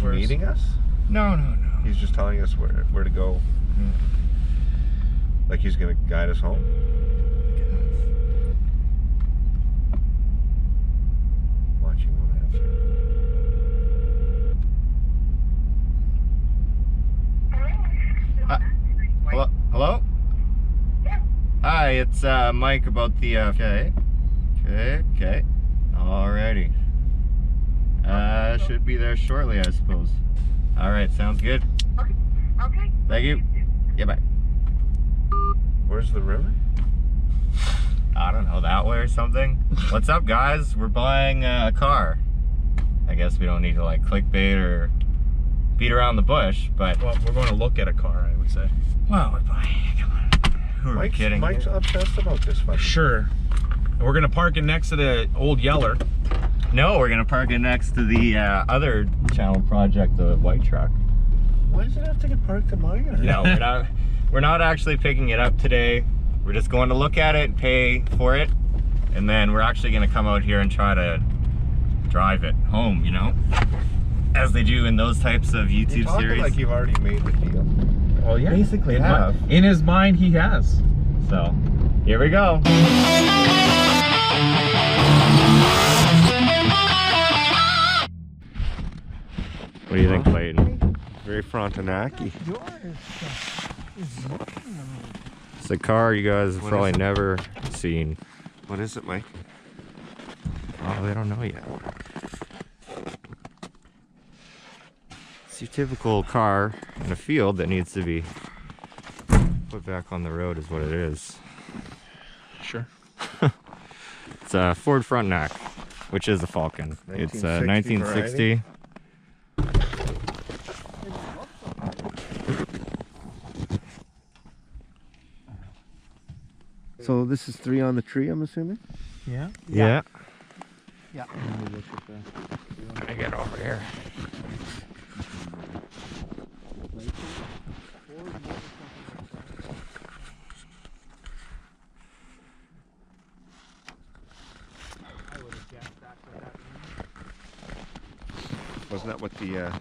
just meeting us? No. He's just telling us where to go. Like he's gonna guide us home. Watching one answer. Hello? Yeah. Hi, it's Mike about the okay. Alrighty. Should be there shortly, I suppose. Alright, sounds good. Okay. Thank you. Yeah, bye. Where's the river? I don't know, that way or something. What's up, guys? We're buying a car. I guess we don't need to like clickbait or beat around the bush, but Well, we're going to look at a car, I would say. well, we're buying. Come on. Who are we kidding? Mike's obsessed about this fucking. Sure. And we're going to park it next to the old Yeller. No, we're gonna park it next to the other channel project, the white truck. Why does it have to get parked in my yard? No, we're not actually picking it up today. We're just going to look at it, pay for it, and then we're actually gonna come out here and try to drive it home, you know? As they do in those types of YouTube You're talking series. like you've already made the deal. Well, yeah. Basically have. In his mind, he has. So, here we go. What do you think, Clayton? Very Frontenac-y. It's a car you guys have probably never seen. What is it, Mike? Oh, they don't know yet. It's your typical car in a field that needs to be put back on the road is what it is. Sure. It's a Ford Frontenac, which is a Falcon. It's a 1960. So this is 3 on the tree, I'm assuming? Yeah. Yeah. Yeah. Let me get over here. Wasn't that what the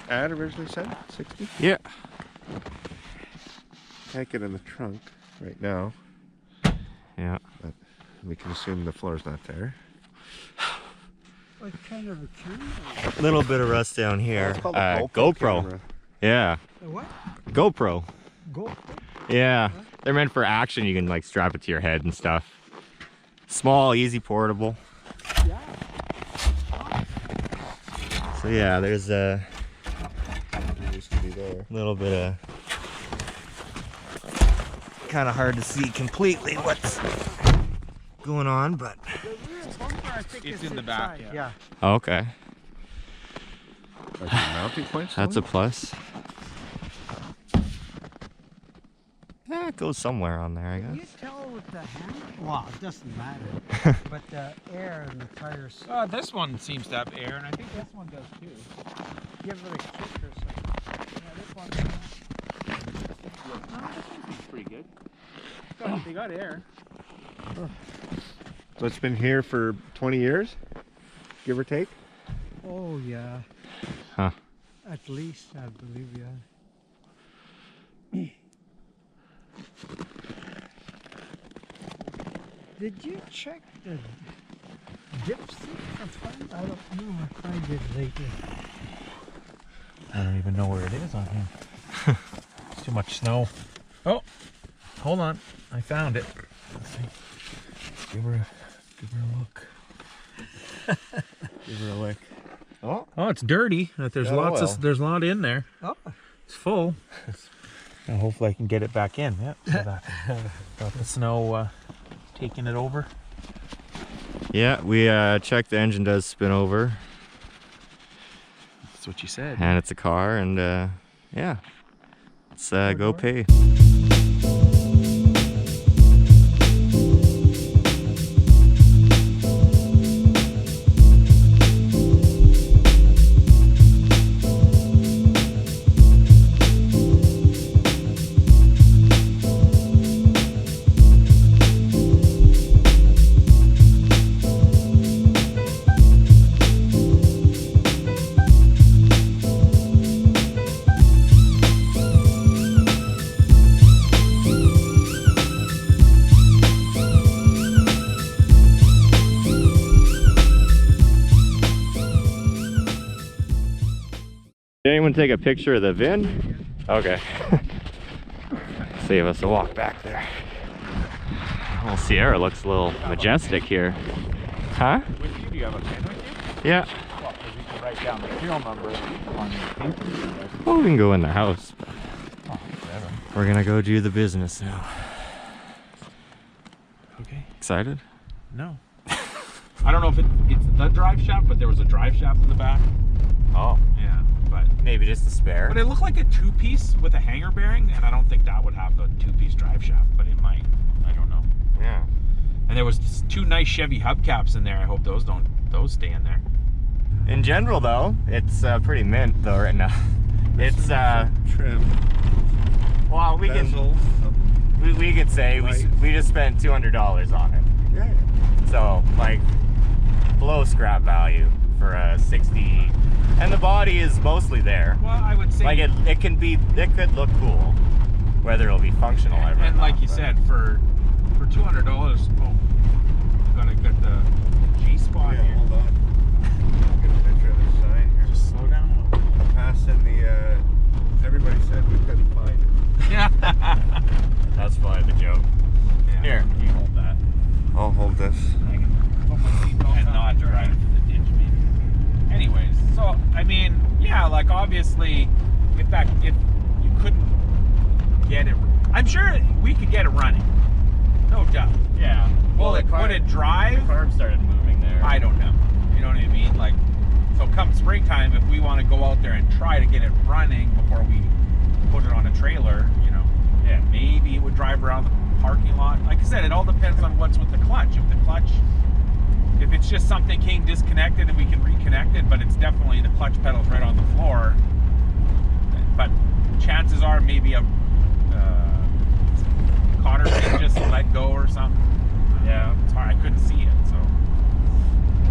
ad originally said? 60? Yeah. Can't get in the trunk right now. Yeah. But we can assume the floor's not there. What kind of a camera? A little bit of rust down here. It's called a GoPro. camera. Yeah. A what? GoPro. GoPro? Yeah. They're meant for action. You can like strap it to your head and stuff. Small, easy, portable. Yeah. So yeah, there's a It used to be there. little bit of kind of hard to see completely what's going on, but The rear bumper, I think It's is in the back, inside. yeah. oh, okay, Like the mounting points? that's a plus. Yeah, it goes somewhere on there, I Can you guess. tell with the hand? Well, it doesn't matter. But the air and the tires, This one seems to have air, and I think this one does too. give it a kick or something. Yeah, this one. No, this one seems pretty good. They got air. So it's been here for 20 years? Give or take? Oh, yeah. Huh. At least, I believe, yeah. Did you check the dipstick for fun? I don't know if I did lately. I don't even know where it is on here. It's too much snow. Oh, hold on. I found it. Let's see. Give her a look. Give her a lick. Oh, Oh, it's dirty. There's Yeah, lots well. of there's a lot in there. Oh, It's full. And hopefully I can get it back in. Yeah. So that, got the snow taking it over. Yeah, we checked the engine does spin over, That's what you said. and it's a car, and yeah, let's go pay. Did anyone take a picture of the VIN? Okay. Save us a walk back there. Well, Sierra looks a little majestic here. Huh? With you, do you have a pen with you? Yeah. Well, because you can write down the serial number on the paper. Well, we can go in the house. Oh, whatever. We're gonna go do the business now. Okay. Excited? No. I don't know if it's the drive shaft, but there was a drive shaft in the back. Oh. Yeah, but Maybe just a spare. it looked like a two-piece with a hanger bearing, and I don't think that would have the two-piece drive shaft, but it might. I don't know. Yeah. And there was 2 nice Chevy hubcaps in there. I hope those stay in there. In general, though, it's pretty mint though right now. It's Trim. well, we Bezels. could say we just spent $200 on it. Yeah. So like below scrap value for a 60, and the body is mostly there. Well, I would say Like it could look cool, whether it'll be functional ever. and or like not, you but- said, for $200, gotta get the G spot Yeah, here. hold on. Get a picture of the sign here. Just slow down a little. Passing the, everybody said we couldn't find it. Yeah. That's probably the joke. Here, you hold that. I'll hold this. And not drive to the ditch, maybe. Anyways, so I mean, yeah, like obviously, if you couldn't get it, I'm sure we could get it running. No doubt. Yeah. Would it drive? Carb started moving there. I don't know. You know what I mean? Like, so come springtime, if we want to go out there and try to get it running before we put it on a trailer, you know, Yeah. maybe it would drive around the parking lot. Like I said, it all depends on what's with the clutch. If it's just something came disconnected and we can reconnect it, but it's definitely the clutch pedal's right on the floor. But chances are maybe a cotter pin just let go or something. Yeah. It's hard. I couldn't see it. So,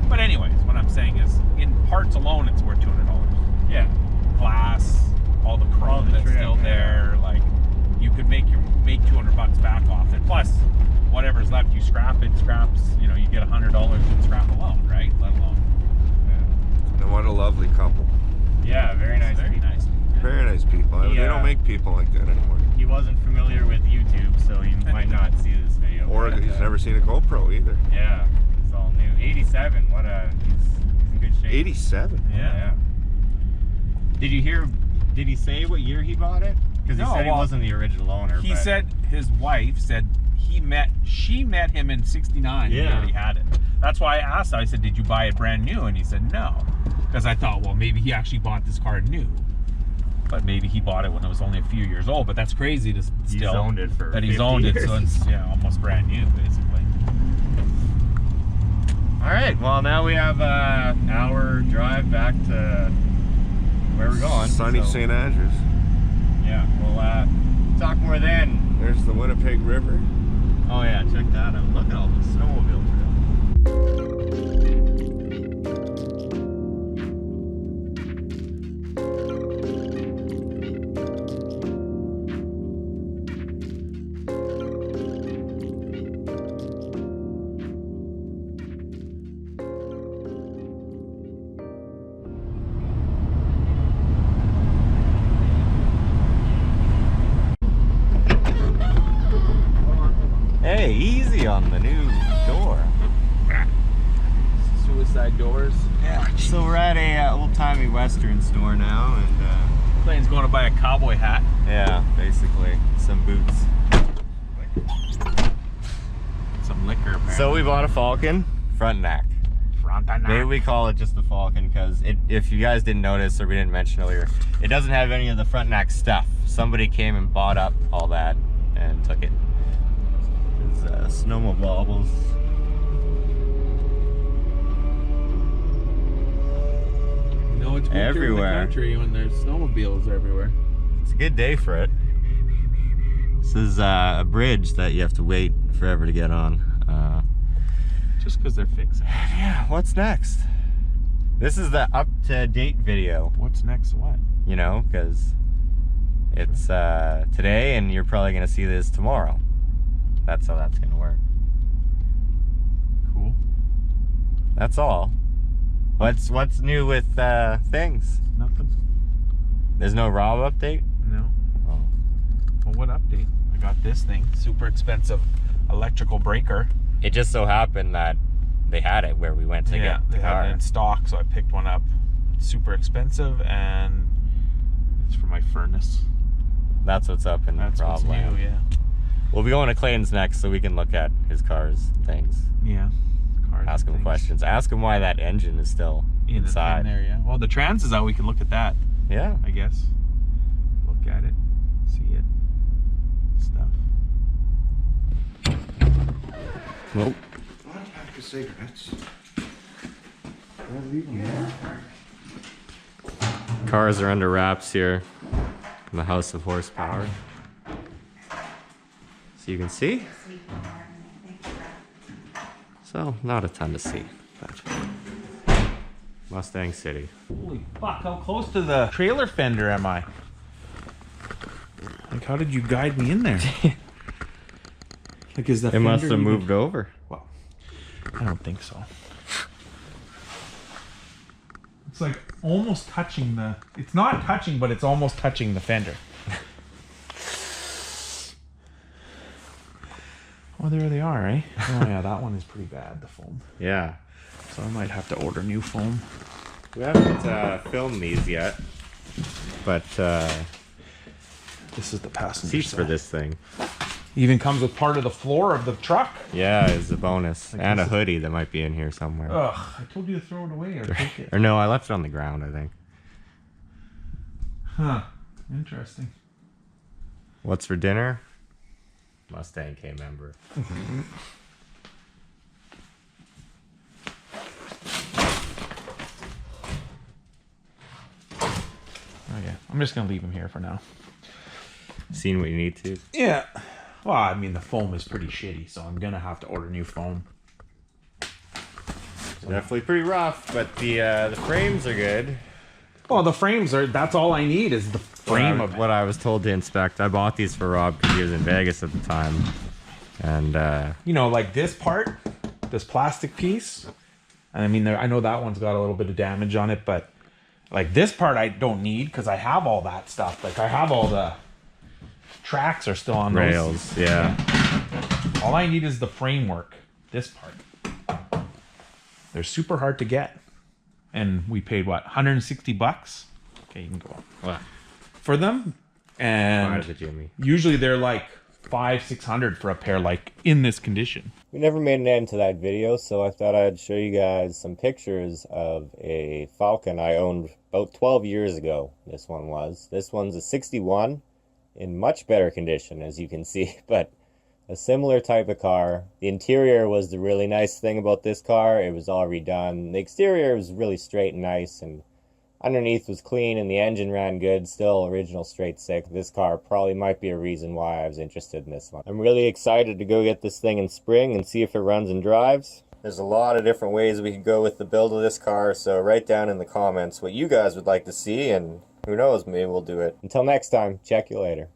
but anyways, what I'm saying is, in parts alone, it's worth $200. Yeah. Glass, all the chrome that's trim, still yeah. there. Like, you could make $200 back off it. Plus, whatever's left, you scrap it. Scraps, you know, you get $100 in scrap alone, right? Let alone. And what a lovely couple. Yeah, very nice. Very people. nice. Very nice people. They Yeah. don't make people like that anymore. He wasn't familiar with YouTube, so he might not see this video. Or but, he's never seen a GoPro either. Yeah, it's all new. 87. What a he's in good shape. 87. Yeah. Did you hear? Did he say what year he bought it? Because he No, said he well, wasn't the original owner. He but said his wife said she met him in '69. He Yeah. already had it. That's why I asked her, I said, did you buy it brand new? And he said no. Because I thought, well, maybe he actually bought this car new. But maybe he bought it when it was only a few years old. But that's crazy to he's still owned it for that he's 50 owned it, years. so it's almost brand new, basically. All right. Well, now we have an hour drive back to where we're going. Sunny so, St. Andrews. Yeah. We'll talk more then. There's the Winnipeg River. Oh yeah, check that out. Look at all the snowmobile trails. Hey, easy on the new door. Suicide doors. Yeah. So we're at a old-timey Western store now, and Clayton's going to buy a cowboy hat. yeah, basically some boots. Some liquor, apparently. So we bought a Falcon front neck. Maybe we call it just the Falcon because if you guys didn't notice or we didn't mention earlier, it doesn't have any of the front neck stuff. Somebody came and bought up all that and took it. There's snowmobiles. No, it's winter Everywhere. in the country when there's snowmobiles everywhere. It's a good day for it. This is a bridge that you have to wait forever to get on. Just because they're fixing it. Yeah, what's next? This is the up-to-date video, What's next? What? you know, because it's today and you're probably going to see this tomorrow. That's how that's going to work. Cool. That's all. What's new with things? Nothing. There's no Rob update? No. Oh. Well, what update? I got this thing. Super expensive electrical breaker. It just so happened that they had it where we went to get the they car. had it in stock, so I picked one up. It's super expensive, and it's for my furnace. That's what's up in That's what's Rob land. new, yeah. We'll be going to Clayton's next so we can look at his car's things. Yeah. Cars Ask and him things. questions. Ask him why that engine is still inside. In there, yeah. Well, the trans is out. We can look at that, Yeah. I guess. Look at it, see it, stuff. Nope. One pack of cigarettes. I'll leave them there. Cars are under wraps here in the House of Horsepower. So you can see. So not a ton to see, but Mustang City. Holy fuck! How close to the trailer fender am I? Like, how did you guide me in there? Like, is the It must fender have even- moved over. Well, I don't think so. It's like almost touching the. It's not touching, but it's almost touching the fender. Oh, there they are, eh? Oh yeah, that one is pretty bad, the foam. Yeah. So I might have to order new foam. We haven't filmed these yet, but This is the passenger seats side. for this thing. Even comes with part of the floor of the truck. Yeah, is a bonus. Like And a this- hoodie that might be in here somewhere. Ugh, I told you to throw it away or take it. Or no, I left it on the ground, I think. Huh. Interesting. What's for dinner? Mustang K member. Okay, I'm just gonna leave him here for now. Seen what you need to. Yeah. Well, I mean, the foam is pretty shitty, so I'm gonna have to order new foam. Definitely pretty rough, but the frames are good. Well, the frames are. That's all I need is the frame of it. What I was told to inspect. I bought these for Rob because he was in Vegas at the time, and You know, like this part, this plastic piece. And I mean, I know that one's got a little bit of damage on it, but like this part, I don't need because I have all that stuff. Like I have all the tracks are still on those. rails. Yeah. All I need is the framework. This part. They're super hard to get. And we paid what, 160 bucks? Okay, you can go on. What? For them. And Why the Jimmy? usually they're like $500-600 for a pair like in this condition. We never made an end to that video, so I thought I'd show you guys some pictures of a Falcon I owned about 12 years ago. This one was. This one's a 61 in much better condition, as you can see, but a similar type of car. The interior was the really nice thing about this car. It was all redone. The exterior was really straight and nice, and underneath was clean, and the engine ran good. Still original straight six. This car probably might be a reason why I was interested in this one. I'm really excited to go get this thing in spring and see if it runs and drives. There's a lot of different ways we could go with the build of this car, so write down in the comments what you guys would like to see, and who knows, maybe we'll do it. Until next time, check you later.